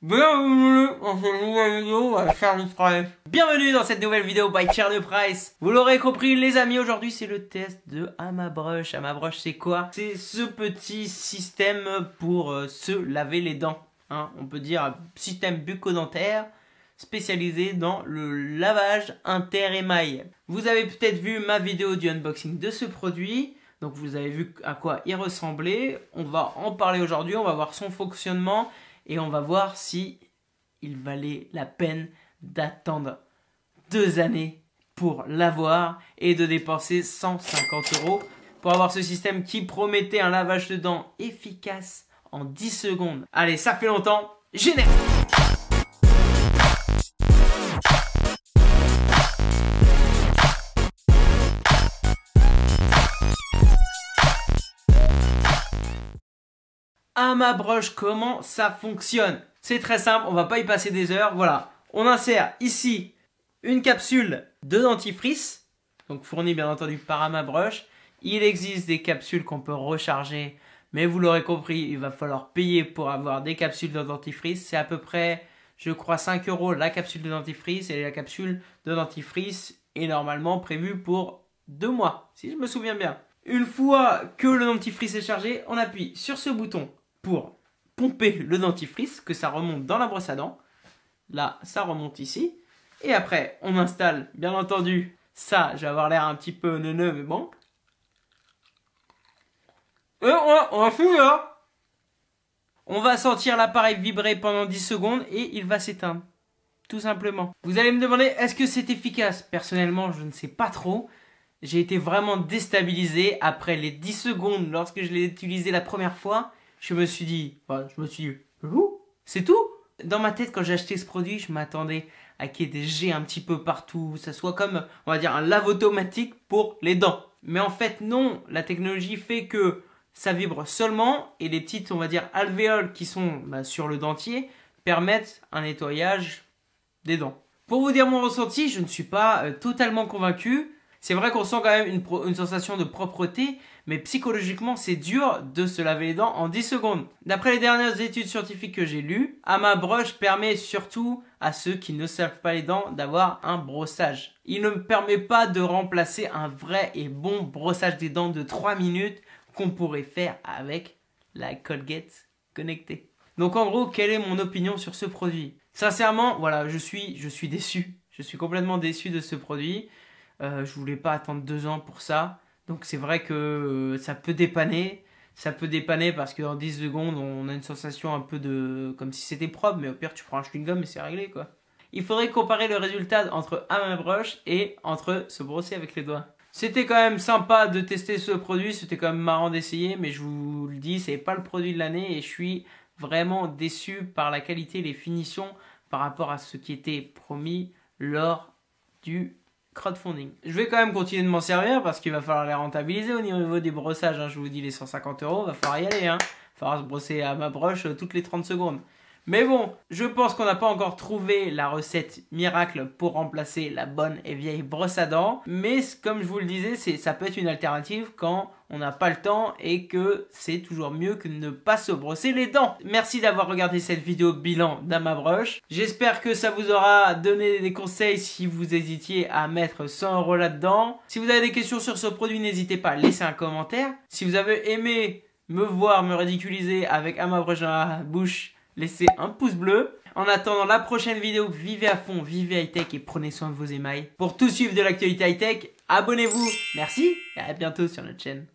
Bienvenue dans cette nouvelle vidéo by Charles Price. Bienvenue dans cette nouvelle vidéo by Charles Price. Vous l'aurez compris les amis, aujourd'hui c'est le test de AmaBrush. AmaBrush c'est quoi? C'est ce petit système pour se laver les dents. On peut dire un système bucco-dentaire spécialisé dans le lavage inter-émail. Vous avez peut-être vu ma vidéo du unboxing de ce produit. Donc vous avez vu à quoi il ressemblait. On va en parler aujourd'hui, on va voir son fonctionnement. Et on va voir si il valait la peine d'attendre 2 années pour l'avoir et de dépenser 150 € pour avoir ce système qui promettait un lavage de dents efficace en 10 secondes. Allez, ça fait longtemps, générique! AmaBrush, comment ça fonctionne? C'est très simple, on va pas y passer des heures. Voilà, on insère ici une capsule de dentifrice, donc fournie bien entendu par AmaBrush. Il existe des capsules qu'on peut recharger, mais vous l'aurez compris, il va falloir payer pour avoir des capsules de dentifrice. C'est à peu près, je crois, 5 € la capsule de dentifrice, et la capsule de dentifrice est normalement prévue pour 2 mois, si je me souviens bien. Une fois que le dentifrice est chargé, on appuie sur ce bouton pour pomper le dentifrice, que ça remonte dans la brosse à dents. Là, ça remonte ici. Et après, on installe, bien entendu, ça, je vais avoir l'air un petit peu neuneux, mais bon. Et on va fouiller là. On va sentir l'appareil vibrer pendant 10 secondes et il va s'éteindre. Tout simplement. Vous allez me demander, est-ce que c'est efficace? Personnellement, je ne sais pas trop. J'ai été vraiment déstabilisé après les 10 secondes lorsque je l'ai utilisé la première fois. Je me suis dit, c'est tout. Dans ma tête, quand j'ai acheté ce produit, je m'attendais à qu'il y ait des jets un petit peu partout. Ça soit comme, on va dire, un lave automatique pour les dents. Mais en fait, non. La technologie fait que ça vibre seulement et les petites, on va dire, alvéoles qui sont sur le dentier permettent un nettoyage des dents. Pour vous dire mon ressenti, je ne suis pas totalement convaincu. C'est vrai qu'on sent quand même une sensation de propreté, mais psychologiquement, c'est dur de se laver les dents en 10 secondes. D'après les dernières études scientifiques que j'ai lues, AmaBrush permet surtout à ceux qui ne se lavent pas les dents d'avoir un brossage. Il ne permet pas de remplacer un vrai et bon brossage des dents de 3 minutes qu'on pourrait faire avec la Colgate connectée. Donc en gros, quelle est mon opinion sur ce produit? Sincèrement, voilà, je suis déçu. Je suis complètement déçu de ce produit. Je voulais pas attendre 2 ans pour ça. Donc c'est vrai que ça peut dépanner. Ça peut dépanner parce qu'en 10 secondes, on a une sensation un peu de... comme si c'était propre, mais au pire, tu prends un chewing-gum et c'est réglé, quoi. Il faudrait comparer le résultat entre AmaBrush et entre se brosser avec les doigts. C'était quand même sympa de tester ce produit. C'était quand même marrant d'essayer, mais je vous le dis, c'est pas le produit de l'année et je suis vraiment déçu par la qualité et les finitions par rapport à ce qui était promis lors du crowdfunding. Je vais quand même continuer de m'en servir parce qu'il va falloir les rentabiliser au niveau des brossages. Je vous dis les 150 €, va falloir y aller. Il va falloir se brosser à AmaBrush toutes les 30 secondes. Mais bon, je pense qu'on n'a pas encore trouvé la recette miracle pour remplacer la bonne et vieille brosse à dents. Mais comme je vous le disais, ça peut être une alternative quand on n'a pas le temps et que c'est toujours mieux que de ne pas se brosser les dents. Merci d'avoir regardé cette vidéo bilan d'AmaBrush. J'espère que ça vous aura donné des conseils si vous hésitiez à mettre 100 € là-dedans. Si vous avez des questions sur ce produit, n'hésitez pas à laisser un commentaire. Si vous avez aimé me voir me ridiculiser avec AmaBrush dans la bouche, laissez un pouce bleu. En attendant la prochaine vidéo, vivez à fond, vivez high-tech et prenez soin de vos émails. Pour tout suivre de l'actualité high-tech, abonnez-vous. Merci et à bientôt sur notre chaîne.